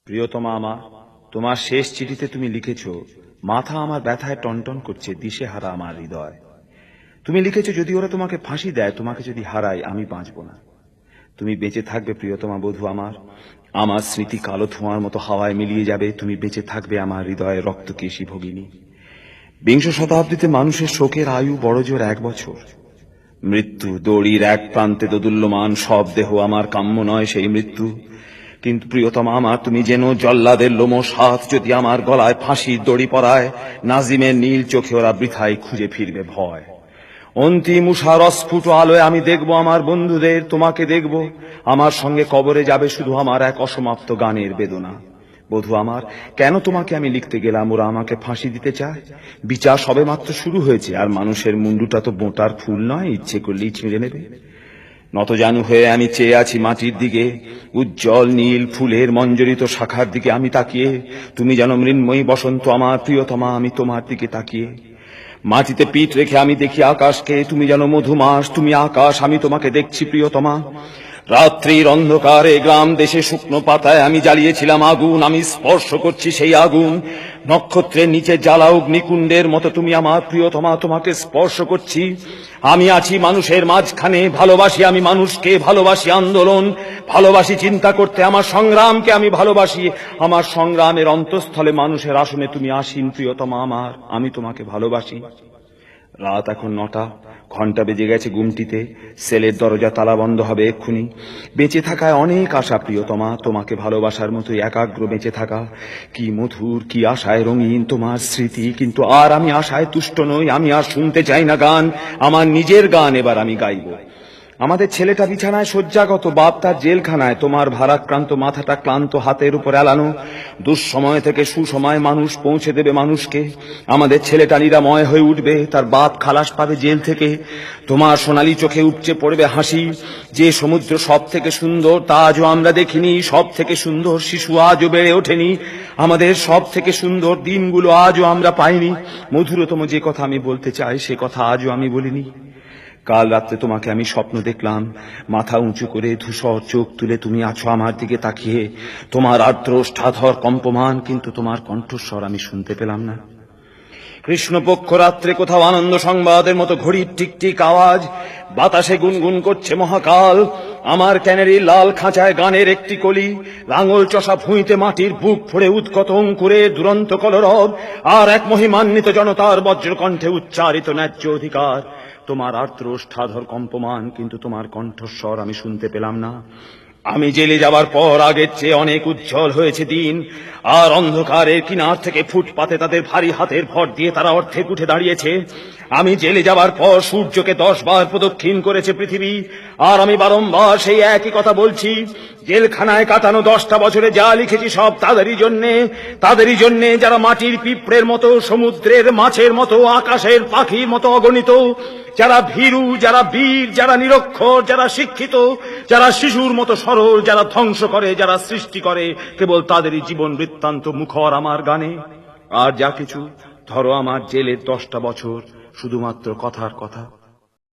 প্রিয়তমা আমার, তোমার শেষ চিঠিতে তুমি লিখেছ, মাথা আমার ব্যথায় টনটন করছে, দিশেহারা আমার হৃদয়। তুমি লিখেছ, যদি ওরা তোমাকে ফাঁসি দেয়, তোমাকে যদি হারাই, আমি বাঁচব না। তুমি বেঁচে থাকবে প্রিয়তমা বধূ আমার, আমার স্মৃতি কালো ধোঁয়ার মতো হাওয়ায় মিলিয়ে যাবে। তুমি বেঁচে থাকবে আমার হৃদয়ে রক্তকেশী ভগিনী। বিংশ শতাব্দীতে মানুষের শোকের আয়ু বড় জোর 1 বছর। মৃত্যু দড়ির এক প্রান্তে দোদুল্যমান, সব দেহ আমার কাম্য নয় সেই মৃত্যু। কিন্তু প্রিয়তমা আমার, তুমি যেন জল্লাদের লোমশ হাত যদি আমার গলায় ফাঁসির দড়ি পরায়, নাজিমের নীল চোখে ওরা বৃথায় খুঁজে ফিরবে ভয়। অন্তিম উষার অস্ফুট আলোয় আমি দেখব আমার বন্ধুদের, তোমাকে দেখব। আমার সঙ্গে কবরে যাবে শুধু আমার এক অসমাপ্ত গানের বেদনা। বধূ আমার, কেন তোমাকে আমি লিখতে গেলাম? ওরা আমাকে ফাঁসি দিতে চায়। বিচার সবে মাত্র শুরু হয়েছে, আর মানুষের মুন্ডুটা তো বোঁটার ফুল নয়, ইচ্ছে করলেই ছিঁড়ে নেবে। নতজানু হয়ে আমি চেয়ে আছি মাটির দিকে, উজ্জ্বল নীল ফুলের মঞ্জরিত শাখার দিকে আমি তাকিয়ে। তুমি যেন মৃন্ময়ী বসন্ত আমার প্রিয়তমা, আমি তোমার দিকে তাকিয়ে। মাটিতে পিঠ রেখে আমি দেখি আকাশকে, তুমি যেন মধুমাস, তুমি আকাশ, আমি তোমাকে দেখছি প্রিয়তমা। রাত্রির অন্ধকারে গ্রাম দেশে শুকনো পাতায় আমি জ্বালিয়েছিলাম আগুন, আমি স্পর্শ করছি সেই আগুন। নক্ষত্রের নিচে জ্বালা অগ্নিকুণ্ডের মতো তুমি আমার প্রিয়তমা, তোমাকে স্পর্শ করছি। আমি আছি মানুষের মাঝখানে, ভালোবাসি আমি মানুষকে, ভালোবাসি আন্দোলন, ভালোবাসি চিন্তা করতে, আমার সংগ্রামকে আমি ভালোবাসি। আমার সংগ্রামের অন্তঃস্থলে মানুষের আসনে তুমি আসীন প্রিয়তমা আমার, আমি তোমাকে ভালোবাসি। রাত এখন 9টা, ঘন্টা বেজে গেছে গুমটিতে। সেলের দরজা তালা বন্ধ হবে এক্ষুনি। বেঁচে থাকায় অনেক আশা প্রিয়তমা, তোমাকে ভালোবাসার মতোই একাগ্র বেঁচে থাকা। কি মধুর, কি আশায় রঙিন তোমার স্মৃতি। কিন্তু আর আমি আশায় তুষ্ট নই, আমি আর শুনতে চাই না গান। আমার নিজের গান এবার আমি গাইব। আমাদের ছেলেটা বিছানায় শয্যাগত, বাপ তার জেলখানায়। তোমার ভারাক্রান্ত মাথাটা ক্লান্ত হাতের উপর এলানো। দুঃসময় থেকে সুসময় মানুষ পৌঁছে দেবে মানুষকে। আমাদের ছেলেটা নিরাময় হয়ে উঠবে, তার বাপ খালাস পাবে জেল থেকে। তোমার সোনালী চোখে উপচে পড়বে হাসি। যে সমুদ্র সব থেকে সুন্দর তা আজও আমরা দেখিনি, সব থেকে সুন্দর শিশু আজও বেড়ে ওঠেনি, আমাদের সব থেকে সুন্দর দিনগুলো আজও আমরা পাইনি। মধুরতম যে কথা আমি বলতে চাই, সে কথা আজও আমি বলিনি। কাল রাত্রে তোমাকে আমি স্বপ্ন দেখলাম, মাথা উঁচু করে ধূসর চোখ তুলে তুমি আছো আমার দিকে তাকিয়ে। তোমার আর্দ্র ওষ্ঠাধর কম্পমান, কিন্তু তোমার কণ্ঠস্বর আমি শুনতে পেলাম না। কৃষ্ণপক্ষ রাত্রে কোথাও আনন্দ সংবাদের মতো ঘড়ির টিকটিক আওয়াজ, বাতাসে গুনগুন করছে মহাকাল। আমার ক্যানারির লাল খাঁচায় গানের একটি কলি, লাঙল চষা ভুঁইতে মাটির বুক ফোড়ে উৎকট অঙ্কুরে দুরন্ত কলরব, আর এক মহিমান্বিত জনতার বজ্রকণ্ঠে উচ্চারিত ন্যায্য অধিকার। তোমার আর্দ্র ওষ্ঠাধর কম্পমান, কিন্তু তোমার কণ্ঠস্বর আমি শুনতে পেলাম না। আমি জেলে যাবার পর আগের চেয়ে অনেক উজ্জ্বল হয়েছে দিন, আর অন্ধকারের কিনার থেকে ফুটপাতে তাদের ভারী হাতের ভর দিয়ে তারা অর্ধেক উঠে দাঁড়িয়েছে। আমি জেলে যাবার পর সূর্যকে 10 বার প্রদক্ষিণ করেছে পৃথিবী, আর আমি বারংবার সেই একই কথা বলছি। জেলখানায় কাটানো 10টা বছরে যা লিখেছি সব তাদেরই জন্যে যারা মাটির পিঁপড়ের মতো, সমুদ্রের মাছের মতো, আকাশের পাখির মতো অগণিত, যারা ভীরু, যারা বীর, যারা নিরক্ষর, যারা শিক্ষিত, যারা শিশুর মতো সরল, যারা ধ্বংস করে, যারা সৃষ্টি করে, কেবল তাদেরই জীবন বৃত্তান্ত মুখর আমার গানে। আর যা কিছু, ধরো আমার জেলের 10টা বছর শুধুমাত্র কথার কথা।